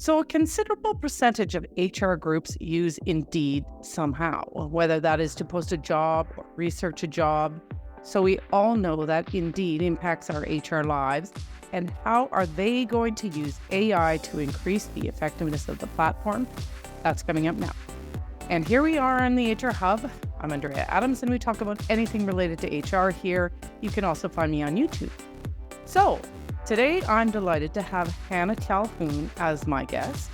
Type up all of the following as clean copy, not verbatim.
So, a considerable percentage of HR groups use Indeed somehow, whether that is to post a job or research a job. So, we all know that Indeed impacts our HR lives. And how are they going to use AI to increase the effectiveness of the platform? That's coming up now. And here we are on the HR Hub. I'm Andrea Adams, and we talk about anything related to HR here. You can also find me on YouTube. So, today I'm delighted to have Hannah Calhoon as my guest.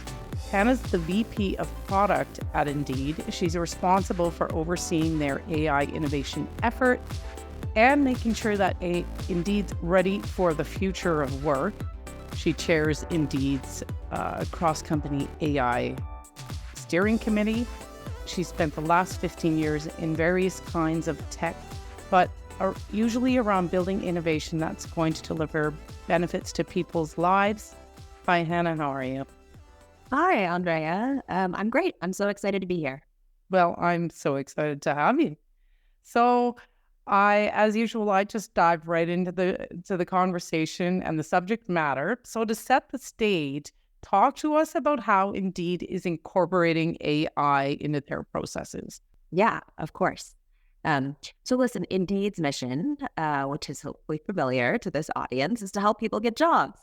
Hannah's the VP of Product at Indeed. She's responsible for overseeing their AI innovation effort and making sure that Indeed's ready for the future of work. She chairs Indeed's cross-company AI steering committee. She spent the last 15 years in various kinds of tech, but are usually around building innovation that's going to deliver benefits to people's lives. Hi, Hannah. How are you? Hi, Andrea. I'm great. I'm so excited to be here. Well, I'm so excited to have you. So as usual, I just dive right into the conversation and the subject matter. So to set the stage, talk to us about how Indeed is incorporating AI into their processes. Yeah, of course. So listen, Indeed's mission, which is hopefully familiar to this audience, is to help people get jobs.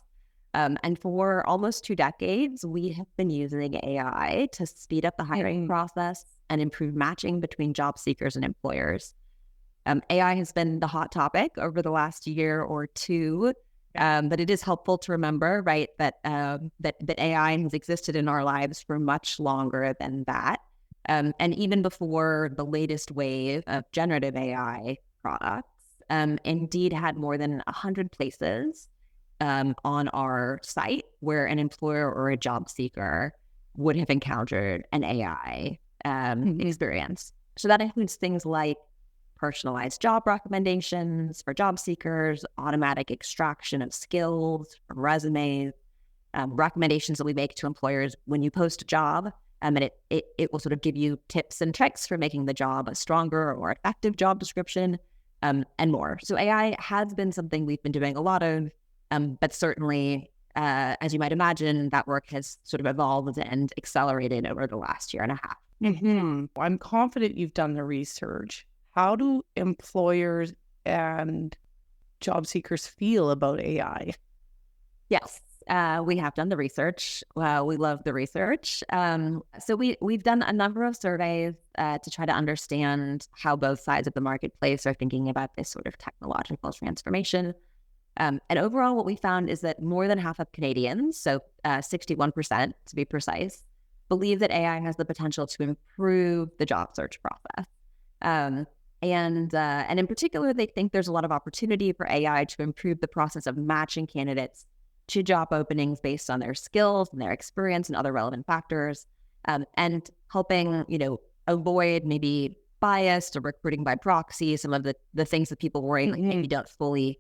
And for almost 2 decades, we have been using AI to speed up the hiring process and improve matching between job seekers and employers. AI has been the hot topic over the last year or two, but it is helpful to remember, right, that AI has existed in our lives for much longer than that. And even before the latest wave of generative AI products, Indeed had more than 100 places on our site where an employer or a job seeker would have encountered an AI experience. So that includes things like personalized job recommendations for job seekers, automatic extraction of skills from resumes, recommendations that we make to employers when you post a job. And it will sort of give you tips and tricks for making the job a stronger or more effective job description, and more. So AI has been something we've been doing a lot of, but certainly, as you might imagine, that work has sort of evolved and accelerated over the last year and a half. I'm confident you've done the research. How do employers and job seekers feel about AI? Yes. We have done the research. We love the research. So we've done a number of surveys to try to understand how both sides of the marketplace are thinking about this sort of technological transformation. And overall, what we found is that more than half of Canadians, so 61% to be precise, believe that AI has the potential to improve the job search process. And in particular, they think there's a lot of opportunity for AI to improve the process of matching candidates to job openings based on their skills and their experience and other relevant factors, and helping, avoid maybe bias or recruiting by proxy, some of the things that people worry like maybe don't fully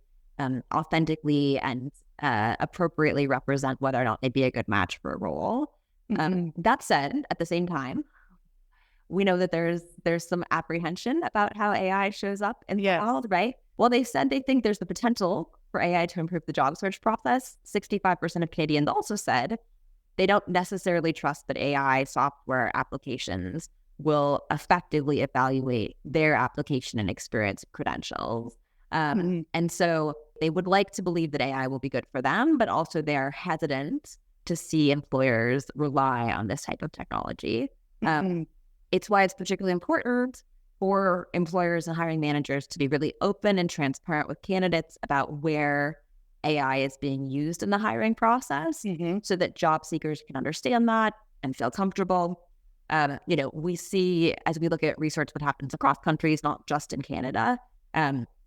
authentically and appropriately represent whether or not they'd be a good match for a role. That said, at the same time, we know that there's some apprehension about how AI shows up in the world, right? Well, they said they think there's the potential for AI to improve the job search process. 65% of Canadians also said they don't necessarily trust that AI software applications will effectively evaluate their application and experience credentials. And so they would like to believe that AI will be good for them, but also they're hesitant to see employers rely on this type of technology. It's why it's particularly important for employers and hiring managers to be really open and transparent with candidates about where AI is being used in the hiring process, so that job seekers can understand that and feel comfortable. We see, as we look at research what happens across countries, not just in Canada, that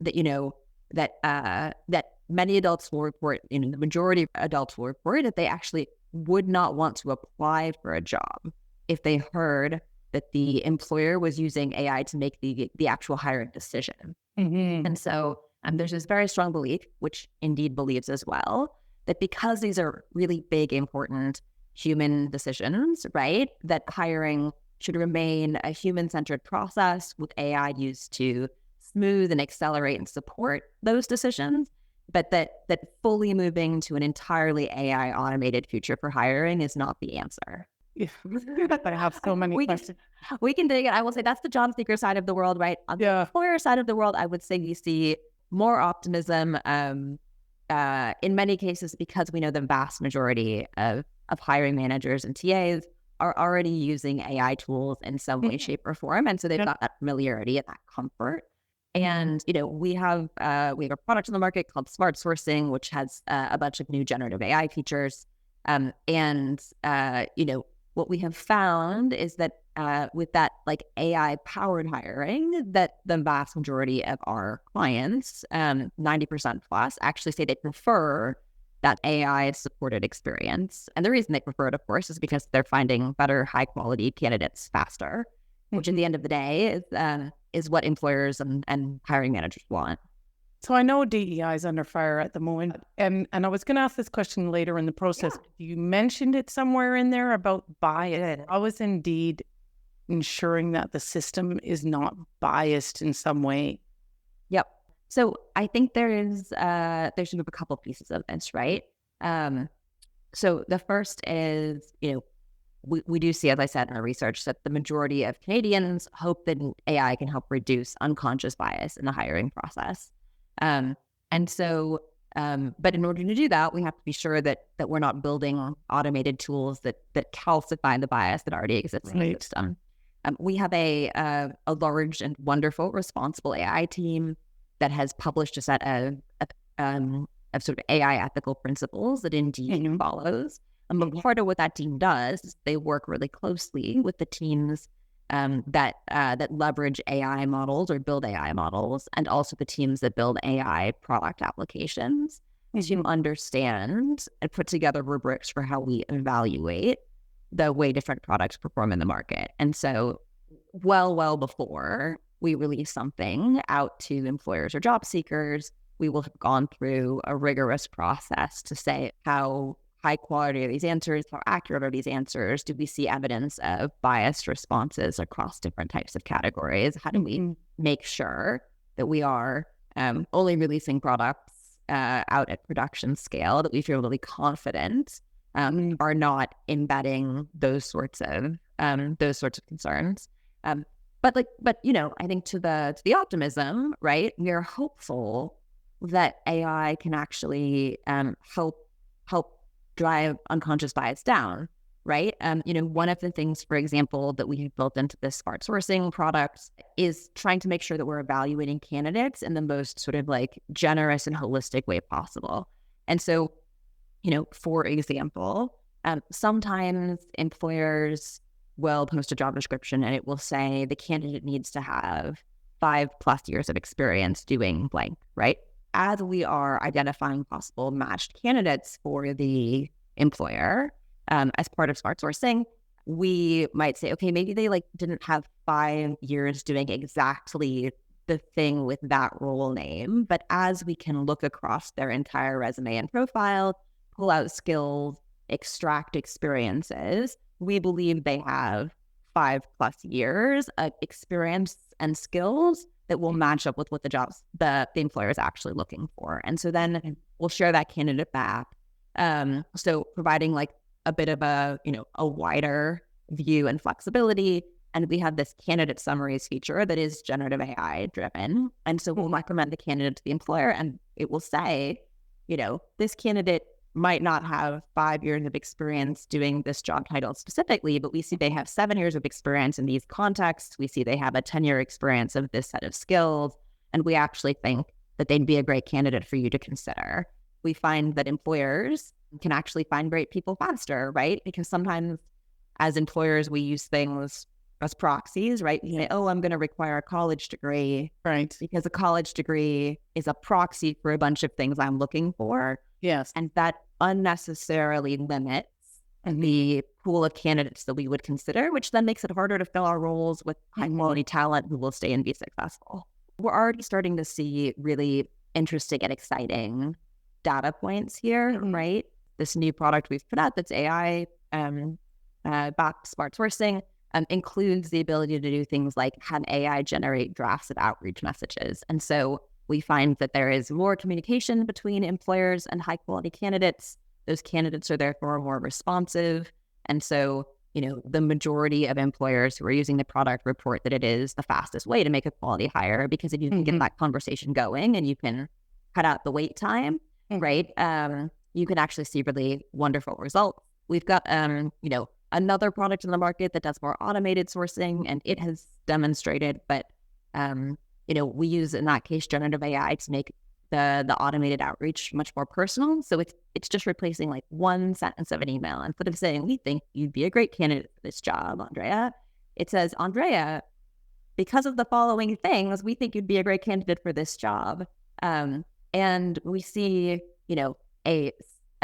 many adults will report, the majority of adults will report that they actually would not want to apply for a job if they heard that the employer was using AI to make the actual hiring decision. And so there's this very strong belief, which Indeed believes as well, that because these are really big, important human decisions, right, that hiring should remain a human-centered process with AI used to smooth and accelerate and support those decisions. but that fully moving to an entirely AI automated future for hiring is not the answer. Yeah. I have so many questions. We can dig it. I will say that's the job seeker side of the world, right? On the employer side of the world, I would say you see more optimism in many cases, because we know the vast majority of hiring managers and TAs are already using AI tools in some way, shape, or form. And so they've got that familiarity and that comfort. And, we have a product in the market called Smart Sourcing, which has a bunch of new generative AI features. What we have found is that with that like AI powered hiring, that the vast majority of our clients, 90% plus, actually say they prefer that AI supported experience. And the reason they prefer it, of course, is because they're finding better, high quality candidates faster, which at the end of the day is what employers and hiring managers want. So I know DEI is under fire at the moment, and I was going to ask this question later in the process. Yeah. You mentioned it somewhere in there about bias. How is Indeed ensuring that the system is not biased in some way? Yep. So I think there's sort of a couple pieces of this, right? So the first is, we do see, as I said in our research, that the majority of Canadians hope that AI can help reduce unconscious bias in the hiring process. But in order to do that, we have to be sure that we're not building automated tools that calcify the bias that already exists in the system. We have a large and wonderful responsible AI team that has published a set of sort of AI ethical principles that Indeed follows. But part of what that team does is they work really closely with the teams that leverage AI models or build AI models, and also the teams that build AI product applications to understand and put together rubrics for how we evaluate the way different products perform in the market. And so well before we release something out to employers or job seekers, we will have gone through a rigorous process to say how high quality are these answers, how accurate are these answers, do we see evidence of biased responses across different types of categories, how do we make sure that we are only releasing products out at production scale that we feel really confident are not embedding those sorts of concerns. But I think to the optimism, right? We are hopeful that AI can actually help drive unconscious bias down, right? One of the things, for example, that we have built into this Smart Sourcing product is trying to make sure that we're evaluating candidates in the most sort of like generous and holistic way possible. And so, for example, sometimes employers will post a job description and it will say the candidate needs to have 5+ years of experience doing blank, right? As we are identifying possible matched candidates for the employer, as part of Smart Sourcing, we might say, okay, maybe they didn't have 5 years doing exactly the thing with that role name, but as we can look across their entire resume and profile, pull out skills, extract experiences, we believe they have 5+ years of experience and skills that will match up with what the employer is actually looking for. And so then we'll share that candidate back. So providing a bit of a wider view and flexibility. And we have this candidate summaries feature that is generative AI driven. And so we'll recommend the candidate to the employer and it will say, this candidate might not have 5 years of experience doing this job title specifically, but we see they have 7 years of experience in these contexts. We see they have a 10-year experience of this set of skills. And we actually think that they'd be a great candidate for you to consider. We find that employers can actually find great people faster, right? Because sometimes as employers, we use things as proxies, right? We say, I'm going to require a college degree, right? Because a college degree is a proxy for a bunch of things I'm looking for. Yes. And that unnecessarily limits the pool of candidates that we would consider, which then makes it harder to fill our roles with high quality talent who will stay and be successful. We're already starting to see really interesting and exciting data points here, right? This new product we've put out that's AI backed Smart Sourcing includes the ability to do things like have AI generate drafts of outreach messages. And so We find that there is more communication between employers and high quality candidates. Those candidates are therefore more responsive. And so, the majority of employers who are using the product report that it is the fastest way to make a quality hire, because if you can get that conversation going and you can cut out the wait time, right? You can actually see really wonderful results. We've got, another product in the market that does more automated sourcing, and it has demonstrated, but, we use, in that case, generative AI to make the automated outreach much more personal. So it's just replacing like one sentence of an email. Instead of saying, "We think you'd be a great candidate for this job, Andrea," it says, "Andrea, because of the following things, we think you'd be a great candidate for this job." And we see, a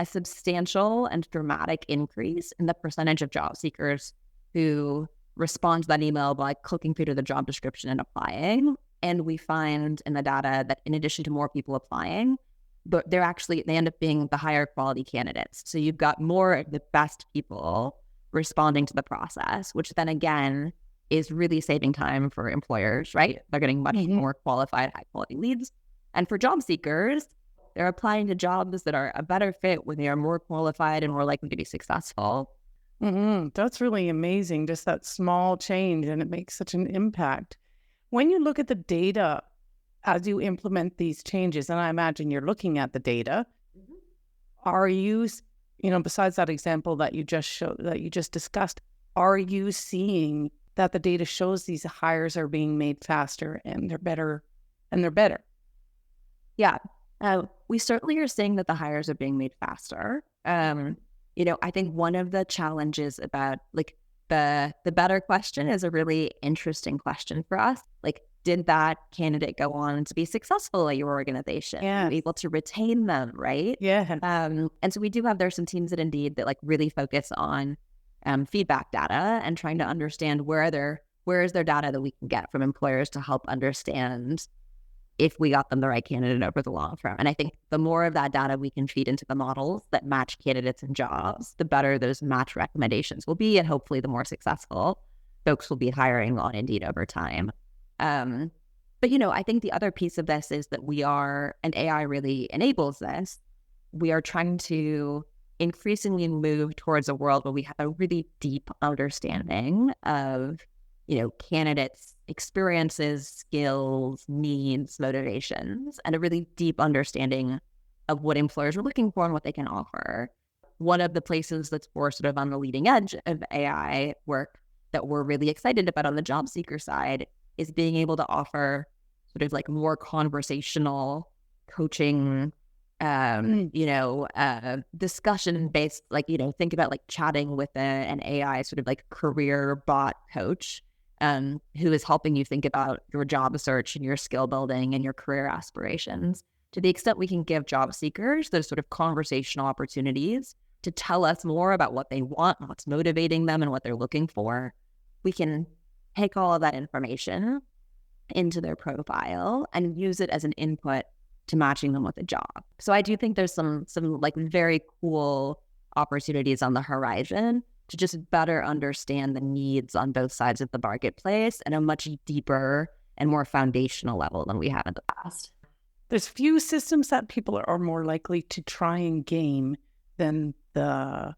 substantial and dramatic increase in the percentage of job seekers who respond to that email by clicking through to the job description and applying. And we find in the data that in addition to more people applying, but they end up being the higher quality candidates. So you've got more of the best people responding to the process, which then again is really saving time for employers, right? They're getting much more qualified, high quality leads. And for job seekers, they're applying to jobs that are a better fit when they are more qualified and more likely to be successful. That's really amazing, just that small change, and it makes such an impact. When you look at the data as you implement these changes, and I imagine you're looking at the data, are you, besides that example that you just discussed, are you seeing that the data shows these hires are being made faster and they're better and they're better? Yeah. We certainly are seeing that the hires are being made faster. I think one of the challenges about the better question is a really interesting question for us. Like, did that candidate go on to be successful at your organization? Yeah. Able to retain them, right? Yeah. And so there's some teams at Indeed that really focus on feedback data and trying to understand where is their data that we can get from employers to help understand if we got them the right candidate over the long term. And I think the more of that data we can feed into the models that match candidates and jobs, the better those match recommendations will be. And hopefully the more successful folks will be hiring on Indeed over time. But I think the other piece of this is that and AI really enables this, we are trying to increasingly move towards a world where we have a really deep understanding of candidates' experiences, skills, needs, motivations, and a really deep understanding of what employers are looking for and what they can offer. One of the places that's more sort of on the leading edge of AI work that we're really excited about on the job seeker side is being able to offer sort of more conversational coaching, discussion-based, think about chatting with an AI sort of career bot coach who is helping you think about your job search and your skill building and your career aspirations. To the extent we can give job seekers those sort of conversational opportunities to tell us more about what they want, what's motivating them, and what they're looking for, we can take all of that information into their profile and use it as an input to matching them with a job. So I do think there's some very cool opportunities on the horizon to just better understand the needs on both sides of the marketplace at a much deeper and more foundational level than we have in the past. There's few systems that people are more likely to try and game than the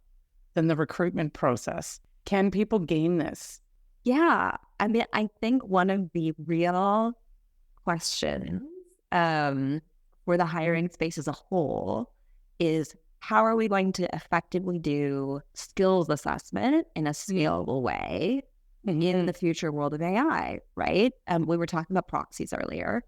recruitment process. Can people game this? Yeah. I mean, I think one of the real questions for the hiring space as a whole is, how are we going to effectively do skills assessment in a scalable way in the future world of AI, right? We were talking about proxies earlier.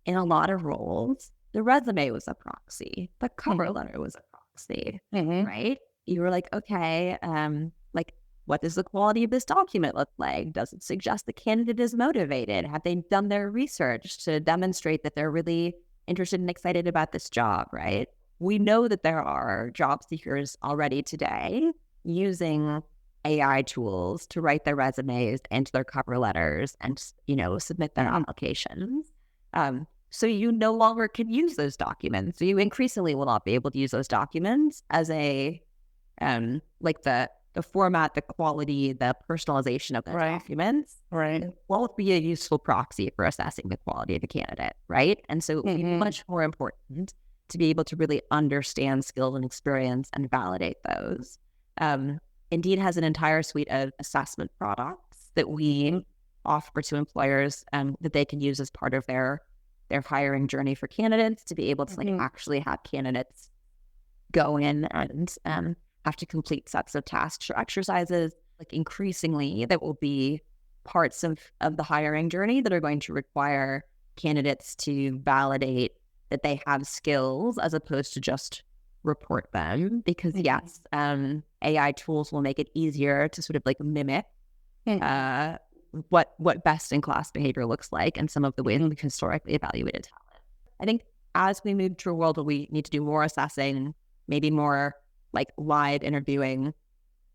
In a lot of roles, the resume was a proxy. The cover letter was a proxy, right? You were like, okay, what does the quality of this document look like? Does it suggest the candidate is motivated? Have they done their research to demonstrate that they're really interested and excited about this job, right? We know that there are job seekers already today using AI tools to write their resumes and their cover letters and, submit their applications. So you no longer can use those documents. So you increasingly will not be able to use those documents as the the format, the quality, the personalization of the documents won't be a useful proxy for assessing the quality of a candidate, right? And so it would be much more important to be able to really understand skills and experience and validate those. Indeed has an entire suite of assessment products that we offer to employers that they can use as part of their hiring journey for candidates to be able to like actually have candidates go in and have to complete sets of tasks or exercises. Like increasingly, that will be parts of the hiring journey that are going to require candidates to validate that they have skills as opposed to just report them. Because yes, AI tools will make it easier to sort of like mimic what best in class behavior looks like and some of the ways we've historically evaluated talent. I think as we move to a world where we need to do more assessing, maybe more like live interviewing,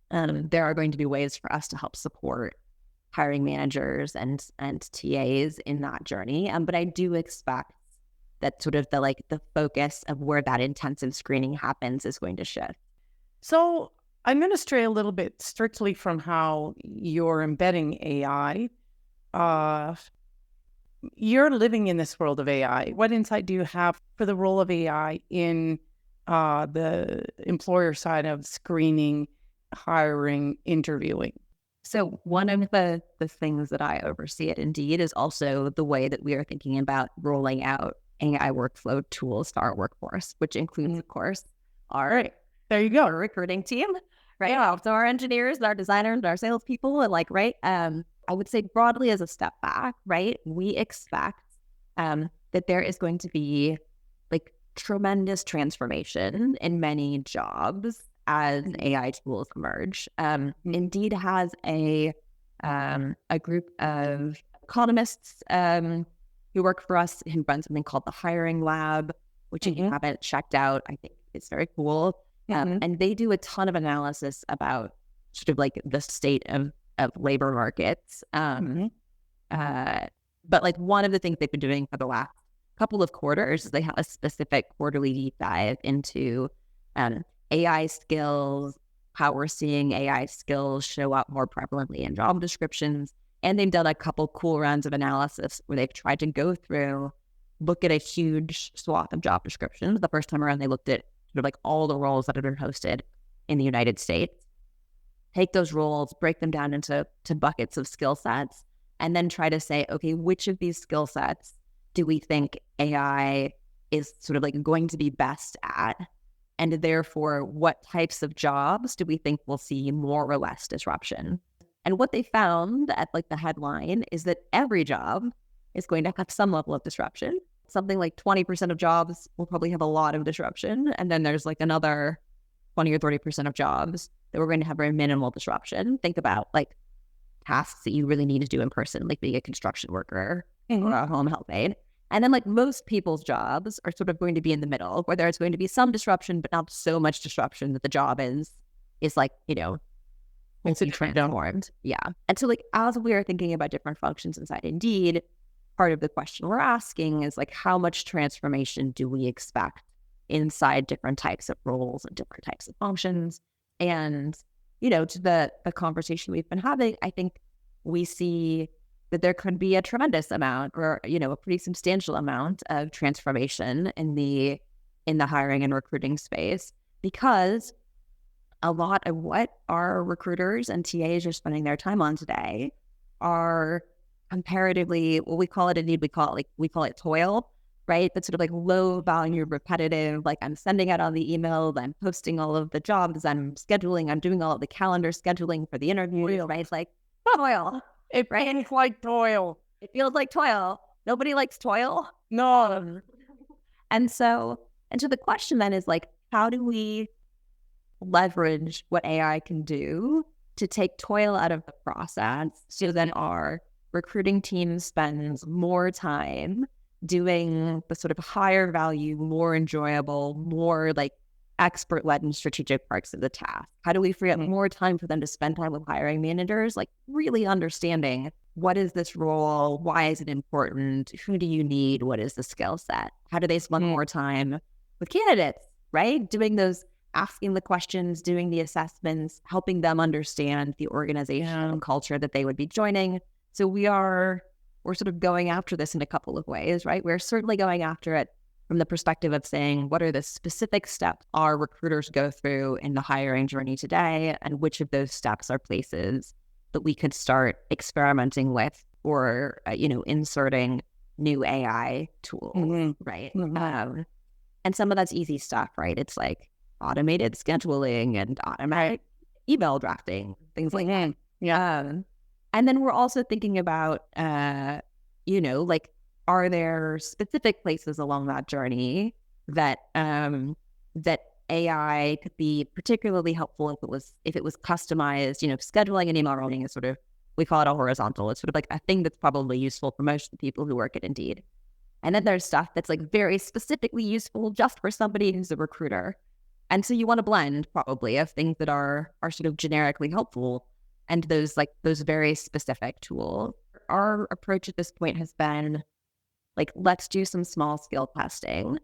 there are going to be ways for us to help support hiring managers and TAs in that journey. But I do expect that sort of the focus of where that intensive screening happens is going to shift. So I'm going to stray a little bit strictly from how you're embedding AI. You're living in this world of AI. What insight do you have for the role of AI in the employer side of screening, hiring, interviewing? So one of the things that I oversee at Indeed is also the way that we are thinking about rolling out AI workflow tools to our workforce, which includes, of course, our recruiting team, right? Yeah. So our engineers, our designers, our salespeople, and I would say broadly as a step back, right? We expect that there is going to be like tremendous transformation in many jobs as AI tools emerge. Indeed has a group of economists who work for us who run something called the Hiring Lab, which if you haven't checked out, I think it's very cool. And they do a ton of analysis about sort of like the state of labor markets. But like one of the things they've been doing for the last couple of quarters is they have a specific quarterly deep dive into AI skills, how we're seeing AI skills show up more prevalently in job descriptions. And they've done a couple cool rounds of analysis where they've tried to go through, look at a huge swath of job descriptions. The first time around, they looked at sort of like all the roles that have been posted in the United States, take those roles, break them down into buckets of skill sets, and then try to say, okay, which of these skill sets do we think AI is sort of like going to be best at? And therefore, what types of jobs do we think will see more or less disruption? And what they found at like the headline is that every job is going to have some level of disruption. Something like 20% of jobs will probably have a lot of disruption. And then there's like another 20 or 30% of jobs that we're going to have very minimal disruption. Think about like tasks that you really need to do in person, like being a construction worker or a home health aide. And then like most people's jobs are sort of going to be in the middle, where there's going to be some disruption, but not so much disruption that the job is like, it's transformed. Yeah. And so like as we are thinking about different functions inside Indeed, part of the question we're asking is like, how much transformation do we expect inside different types of roles and different types of functions? And, to the conversation we've been having, I think we see that there could be a tremendous amount or, a pretty substantial amount of transformation in the hiring and recruiting space, because a lot of what our recruiters and TAs are spending their time on today are comparatively, what we call it Indeed, we call it toil, right? But sort of like low value, repetitive, like I'm sending out all the emails, I'm posting all of the jobs, I'm scheduling, I'm doing all of the calendar scheduling for the interview, right? It's like toil. It feels like toil. It feels like toil. Nobody likes toil. No. And so the question then is like, how do we leverage what AI can do to take toil out of the process so that our recruiting team spends more time doing the sort of higher value, more enjoyable, more like expert-led and strategic parts of the task? How do we free up more time for them to spend time with hiring managers, like really understanding what is this role? Why is it important? Who do you need? What is the skill set? How do they spend more time with candidates, right? Doing those asking the questions, doing the assessments, helping them understand the organization and culture that they would be joining. So we're sort of going after this in a couple of ways, right? We're certainly going after it from the perspective of saying, what are the specific steps our recruiters go through in the hiring journey today, and which of those steps are places that we could start experimenting with or, inserting new AI tools, right? And some of that's easy stuff, right? It's like automated scheduling and automatic email drafting, things like that. And then we're also thinking about, like, are there specific places along that journey that that AI could be particularly helpful if it was customized? Scheduling and email writing is sort of, we call it a horizontal. It's sort of like a thing that's probably useful for most of the people who work at Indeed. And then there's stuff that's like very specifically useful just for somebody who's a recruiter. And so you want to blend probably of things that are sort of generically helpful and those very specific tools. Our approach at this point has been like, let's do some small scale testing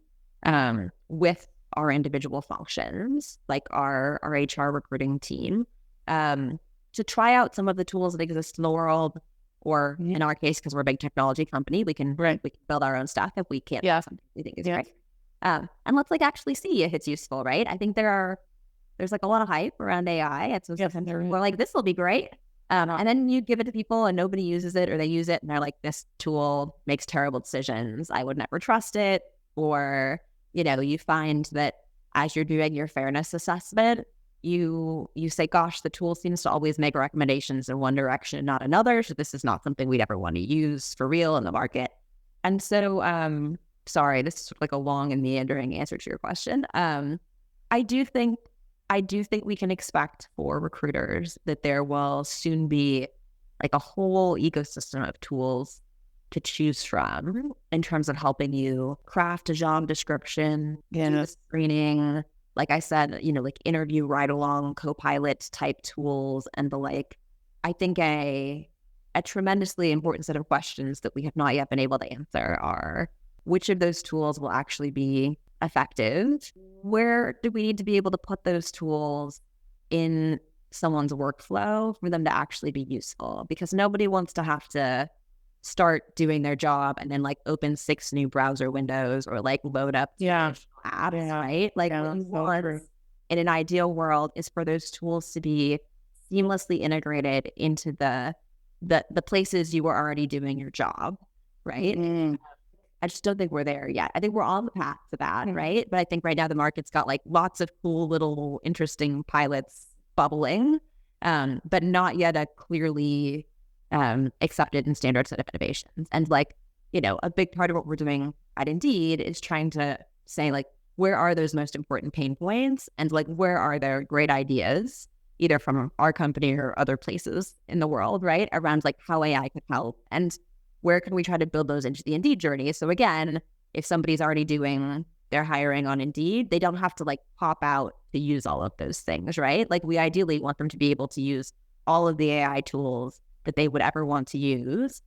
with our individual functions, like our HR recruiting team, to try out some of the tools that exist in the world. Or in our case, because we're a big technology company, we can build our own stuff if we can't do something we think is great. And let's actually see if it's useful, right? I think there's like a lot of hype around AI. It's we're like, this will be great. And then you give it to people and nobody uses it, or they use it and they're like, this tool makes terrible decisions. I would never trust it. Or, you find that as you're doing your fairness assessment, you say, gosh, the tool seems to always make recommendations in one direction and not another. So this is not something we'd ever want to use for real in the market. And so, sorry, this is like a long and meandering answer to your question. I do think we can expect for recruiters that there will soon be like a whole ecosystem of tools to choose from in terms of helping you craft a job description, do the screening, like I said, like interview ride-along co-pilot type tools and the like. I think a tremendously important set of questions that we have not yet been able to answer are, which of those tools will actually be effective? Where do we need to be able to put those tools in someone's workflow for them to actually be useful? Because nobody wants to have to start doing their job and then like open 6 new browser windows or like load up apps, right? Like in an ideal world is for those tools to be seamlessly integrated into the places you were already doing your job, right? I just don't think we're there yet. I think we're on the path to that, right? But I think right now the market's got like lots of cool little interesting pilots bubbling, but not yet a clearly accepted and standard set of innovations. And like, a big part of what we're doing at Indeed is trying to say like, where are those most important pain points? And like, where are there great ideas, either from our company or other places in the world, right? Around like how AI could help, and where can we try to build those into the Indeed journey? So again, if somebody's already doing their hiring on Indeed, they don't have to like pop out to use all of those things, right? Like we ideally want them to be able to use all of the AI tools that they would ever want to use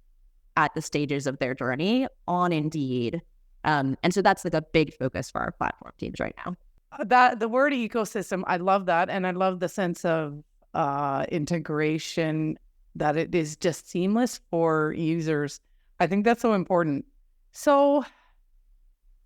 at the stages of their journey on Indeed. And so that's like a big focus for our platform teams right now. That the word ecosystem, I love that. And I love the sense of integration, that it is just seamless for users. I think that's so important. So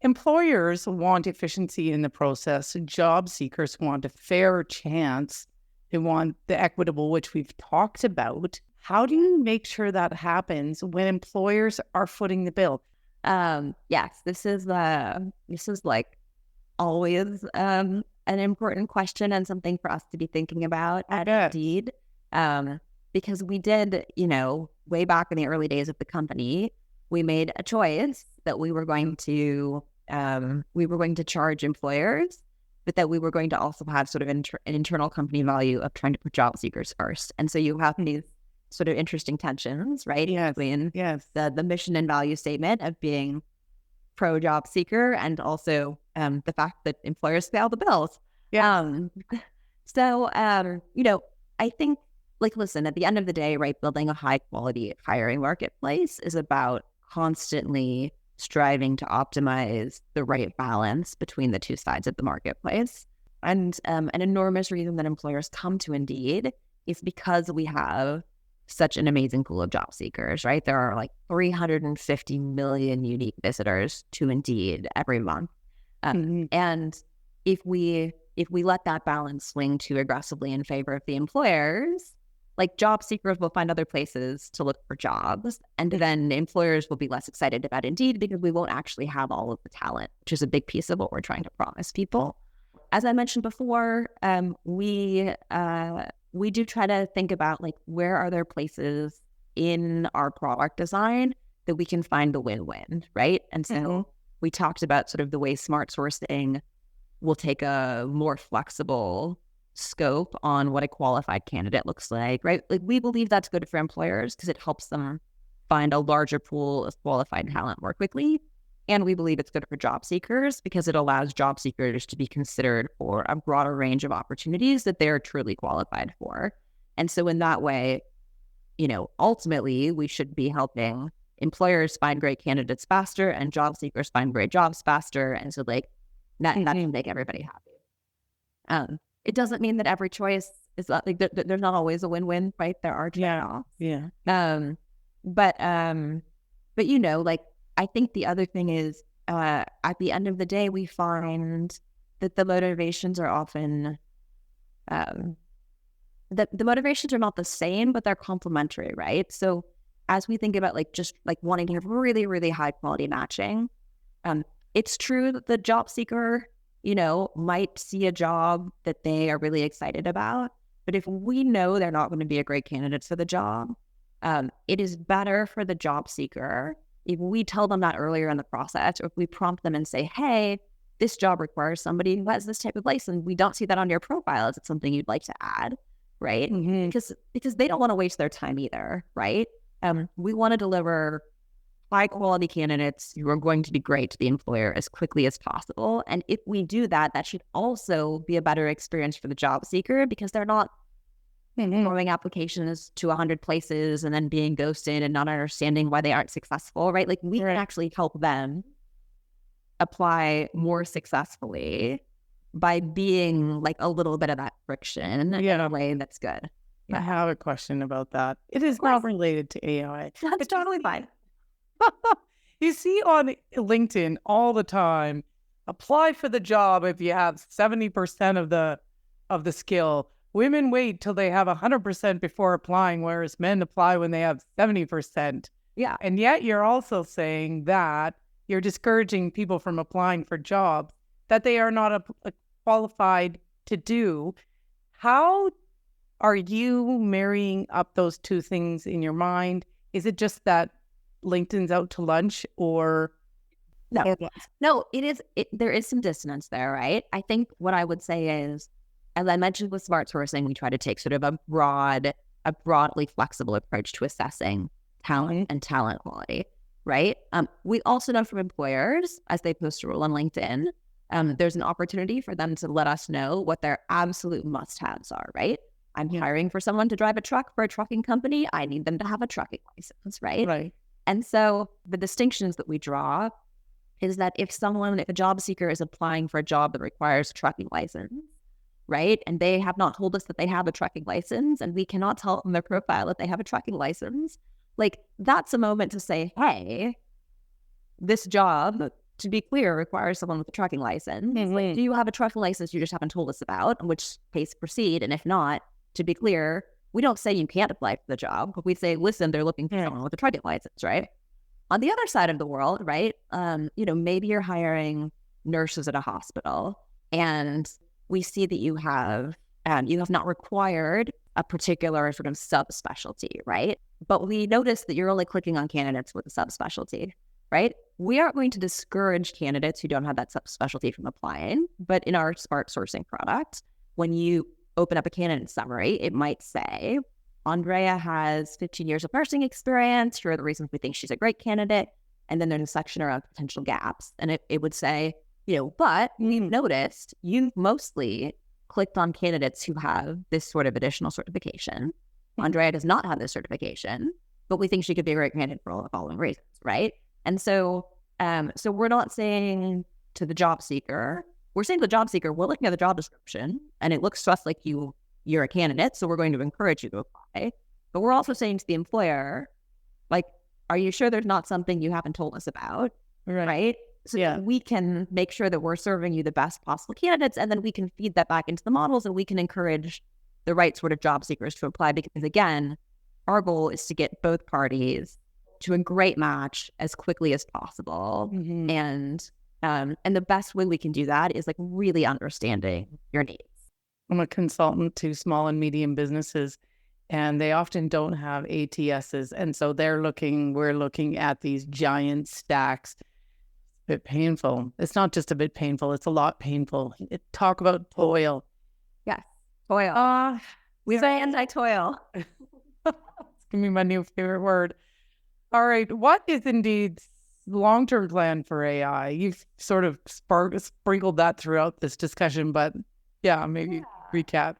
employers want efficiency in the process. Job seekers want a fair chance. They want the equitable, which we've talked about. How do you make sure that happens when employers are footing the bill? Yes, this is like always an important question and something for us to be thinking about at Indeed. Because we did, way back in the early days of the company, we made a choice that we were going to charge employers, but that we were going to also have sort of an internal company value of trying to put job seekers first. And so you have these sort of interesting tensions, right? Between the mission and value statement of being pro job seeker and also the fact that employers pay all the bills. So I think, like, listen, at the end of the day, right, building a high quality hiring marketplace is about constantly striving to optimize the right balance between the two sides of the marketplace. And an enormous reason that employers come to Indeed is because we have such an amazing pool of job seekers, right? There are like 350 million unique visitors to Indeed every month. And if we let that balance swing too aggressively in favor of the employers, like job seekers will find other places to look for jobs, and then employers will be less excited about Indeed because we won't actually have all of the talent, which is a big piece of what we're trying to promise people. As I mentioned before, we do try to think about like where are there places in our product design that we can find the win-win, right? And so we talked about sort of the way smart sourcing will take a more flexible scope on what a qualified candidate looks like, right? Like we believe that's good for employers because it helps them find a larger pool of qualified talent more quickly. And we believe it's good for job seekers because it allows job seekers to be considered for a broader range of opportunities that they're truly qualified for. And so in that way, you know, ultimately we should be helping employers find great candidates faster and job seekers find great jobs faster. And so like that can make everybody happy. It doesn't mean that every choice is like there's not always a win-win, right? There are trade-offs. But you know, like I think the other thing is at the end of the day, we find that the motivations are often the motivations are not the same, but they're complementary, right? So as we think about like just like wanting to have really, really high quality matching, it's true that the job seeker, you know, might see a job that they are really excited about. But if we know they're not going to be a great candidate for the job, it is better for the job seeker if we tell them that earlier in the process, or if we prompt them and say, hey, this job requires somebody who has this type of license. We don't see that on your profile. Is it something you'd like to add? Right? Because they don't want to waste their time either, right? We want to deliver high quality candidates who are going to be great to the employer as quickly as possible. And if we do that, that should also be a better experience for the job seeker because they're not throwing applications to 100 places and then being ghosted and not understanding why they aren't successful, right? Like we can actually help them apply more successfully by being like a little bit of that friction in a way that's good. I have a question about that. It is not related to AI. That's totally fine. You see on LinkedIn all the time, apply for the job if you have 70% of the skill. Women wait till they have 100% before applying, whereas men apply when they have 70%. Yeah. And yet you're also saying that you're discouraging people from applying for jobs that they are not qualified to do. How are you marrying up those two things in your mind? Is it just that LinkedIn's out to lunch or no, there is some dissonance there, right? I think what I would say is, as I mentioned with smart sourcing, we try to take sort of a broadly flexible approach to assessing talent and talent quality, right? We also know from employers, as they post a role on LinkedIn, there's an opportunity for them to let us know what their absolute must-haves are, right? I'm hiring for someone to drive a truck for a trucking company. I need them to have a trucking license, right? Right. And so the distinctions that we draw is that if a job seeker is applying for a job that requires a trucking license, right, and they have not told us that they have a trucking license, and we cannot tell from their profile that they have a trucking license, like that's a moment to say, hey, this job, to be clear, requires someone with a trucking license. Like, do you have a trucking license you just haven't told us about? In which case, proceed. And if not, to be clear, we don't say you can't apply for the job, but we say, listen, they're looking for someone with a trucking license, right? On the other side of the world, right, maybe you're hiring nurses at a hospital, and we see that you have not required a particular sort of subspecialty, right? But we notice that you're only clicking on candidates with a subspecialty, right? We aren't going to discourage candidates who don't have that subspecialty from applying, but in our smart sourcing product, when you open up a candidate summary, it might say, Andrea has 15 years of nursing experience. Here are the reasons we think she's a great candidate. And then there's a section around potential gaps. And it would say, but we've noticed you've mostly clicked on candidates who have this sort of additional certification. Andrea does not have this certification, but we think she could be a great candidate for all the following reasons, right? And so we're not saying to the job seeker, we're saying to the job seeker, we're looking at the job description and it looks to us like you're a candidate, so we're going to encourage you to apply. But we're also saying to the employer, like, are you sure there's not something you haven't told us about? Right? So that we can make sure that we're serving you the best possible candidates, and then we can feed that back into the models and we can encourage the right sort of job seekers to apply. Because again, our goal is to get both parties to a great match as quickly as possible. And the best way we can do that is like really understanding your needs. I'm a consultant to small and medium businesses, and they often don't have ATSs. And so we're looking at these giant stacks. A bit painful. It's not just a bit painful, it's a lot painful. Talk about toil. Yes, toil. We're anti-toil. It's going to be my new favorite word. All right. What is Indeed's long-term plan for AI? You've sort of sprinkled that throughout this discussion, but maybe recap.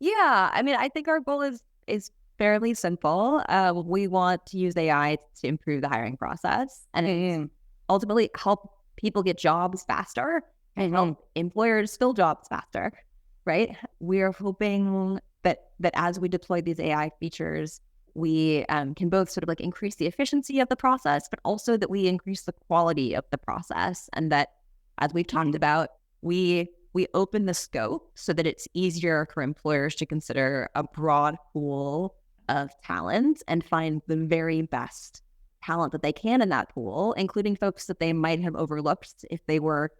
Yeah. I mean, I think our goal is fairly simple. We want to use AI to improve the hiring process and ultimately help people get jobs faster and help employers fill jobs faster, right? We're hoping that as we deploy these AI features, we can both sort of like increase the efficiency of the process, but also that we increase the quality of the process. And that, as we've talked about, we open the scope so that it's easier for employers to consider a broad pool of talent and find the very best talent that they can in that pool, including folks that they might have overlooked if they were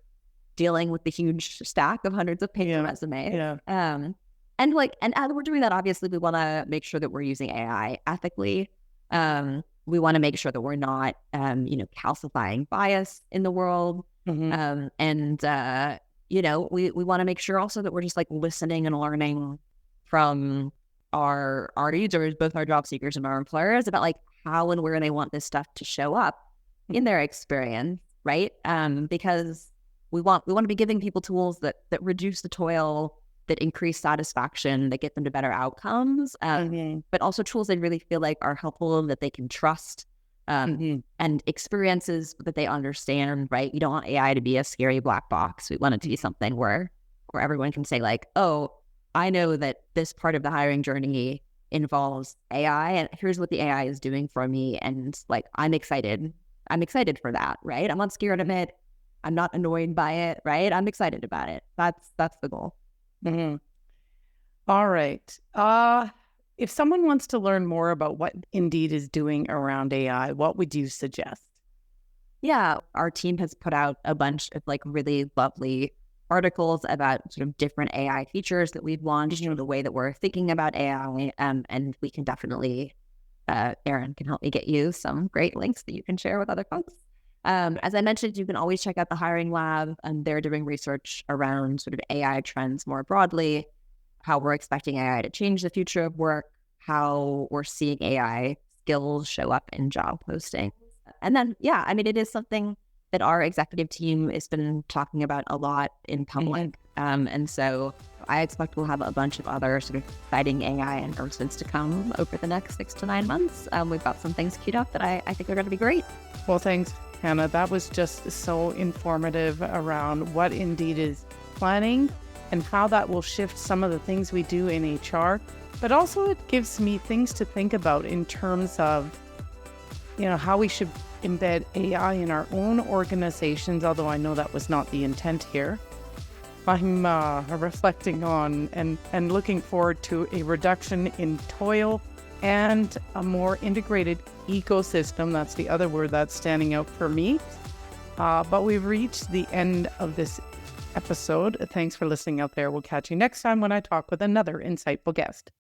dealing with the huge stack of hundreds of paper resumes. And as we're doing that, obviously, we want to make sure that we're using AI ethically. We want to make sure that we're not, calcifying bias in the world. We want to make sure also that we're just like listening and learning from our users, both our job seekers and our employers, about like how and where they want this stuff to show up in their experience, right? Because we want to be giving people tools that reduce the toil, that increase satisfaction, that get them to better outcomes, but also tools they really feel like are helpful, that they can trust, and experiences that they understand, right? We don't want AI to be a scary black box. We want it to be something where everyone can say like, oh, I know that this part of the hiring journey involves AI, and here's what the AI is doing for me. And like, I'm excited for that, right? I'm not scared of it. I'm not annoyed by it, right? I'm excited about it. That's the goal. All right. If someone wants to learn more about what Indeed is doing around AI, what would you suggest? Yeah, our team has put out a bunch of like really lovely articles about sort of different AI features that we've launched, the way that we're thinking about AI, and we can definitely, Erin can help me get you some great links that you can share with other folks. As I mentioned, you can always check out the Hiring Lab, and they're doing research around sort of AI trends more broadly, how we're expecting AI to change the future of work, how we're seeing AI skills show up in job postings. And then, it is something that our executive team has been talking about a lot in public. And so I expect we'll have a bunch of other sort of exciting AI announcements to come over the next 6 to 9 months. We've got some things queued up that I think are going to be great. Well, thanks, Hannah. That was just so informative around what Indeed is planning and how that will shift some of the things we do in HR. But also it gives me things to think about in terms of, how we should embed AI in our own organizations, although I know that was not the intent here. I'm reflecting on and looking forward to a reduction in toil and a more integrated ecosystem. That's the other word that's standing out for me. But we've reached the end of this episode. Thanks for listening out there. We'll catch you next time when I talk with another insightful guest.